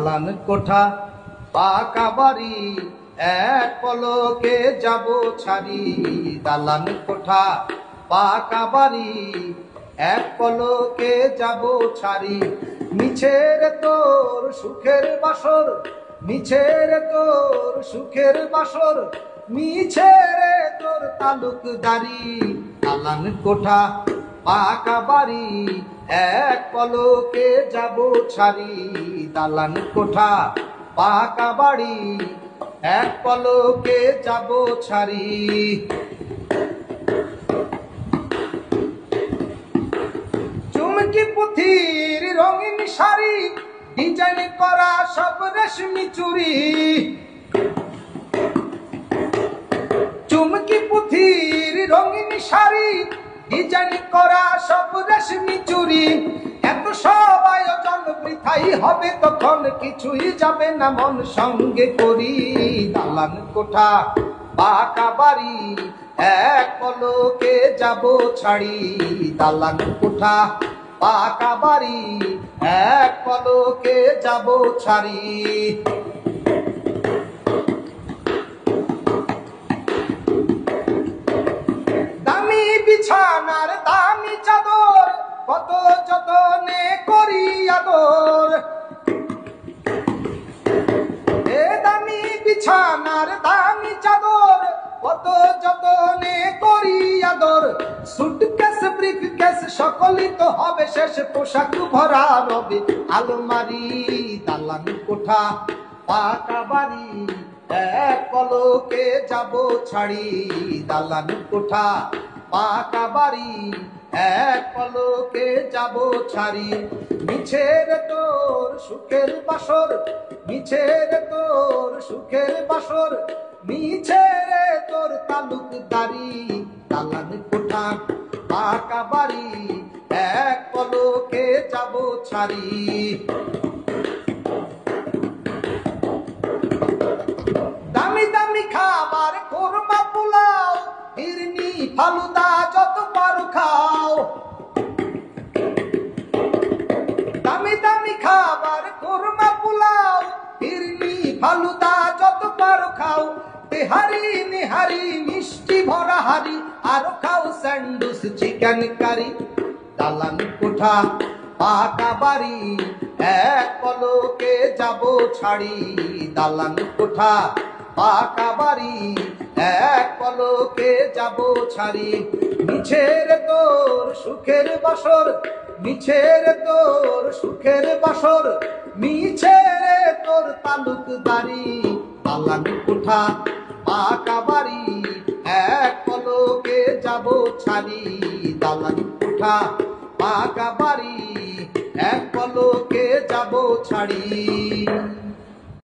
দালান কোঠা পাকা বাড়ি এক পলকে যাব ছাড়ি। দালান কোঠা পাকা বাড়ি এক পলকে যাব ছাড়ি। মিছের তোর সুখের বাসর, মিছের তোর সুখের বাসর, মিছের তোর তালুকদারি। দালান কোঠা পাকা বাড়ি এক পলকে যাব ছাড়ি। দালান কোঠা পাকা বাড়ি এক পলকে যাব ছাড়ি। চুমকি পুঁথির রঙিন শাড়ি, ডিজাইন করা সব রেশমি চুড়ি। চুমকি পুঁথির রঙিন শাড়ি, ডিজাইন করা সব রেশমি চুড়ি। এত সব আয়োজন বৃথাই হবে তখন, কিছুই যাবে না মন সঙ্গে করি। দালান কোঠা পাকা বাড়ি এক পলকে যাব ছাড়ি। দালান কোঠা পাকা বাড়ি এক পলকে যাব ছাড়ি। দামি বিছানার দামি চাদর, কত যতনে করি আদর। এ দামি বিছানার দামি চাদর, কত যতনে করি আদর। সুটকেস ব্রিফকেস সকলই তো হবে শেষ, পোশাক ভরা রবে আলমারি। দালান কোঠা পাকা বাড়ি এক পলকে যাব ছাড়ি। দালান কোঠা পাকা বাড়ি এক পলকে যাব ছাড়ি। মিছের তোর সুখের বাসর, মিছের তোর সুখের বাসর, মিছের তোর তালুকদারি। দালান কোঠা পাকা বাড়ি এক পলকে যাব ছাড়ি। দামি দামি খাবার কোরমা পোলাও, ফিরনি ফালুদা যত পারো খাও। দামি দামি খাবার কোরমা পোলাও, ফিরনি ফালুদা যত পারো খাও। তেহারি নিহারি মিষ্টি ভরা হারি, আরো খাও স্যান্ডউইচ চিকেন কারি। দালান কোঠা পাকা বাড়ি এক পলকে যাব ছাড়ি। দালান কোঠা পাকা বাড়ি এক পলকে যাব ছাড়ি। মিছের তোর সুখের বাসর, মিছের তোর সুখের বাসর, মিছের তোর তালুকদারি। দালান কোঠা পাকা বাড়ি এক পলকে যাব ছাড়ি। দালান কোঠা পাকা বাড়ি এক পলকে যাব ছাড়ি।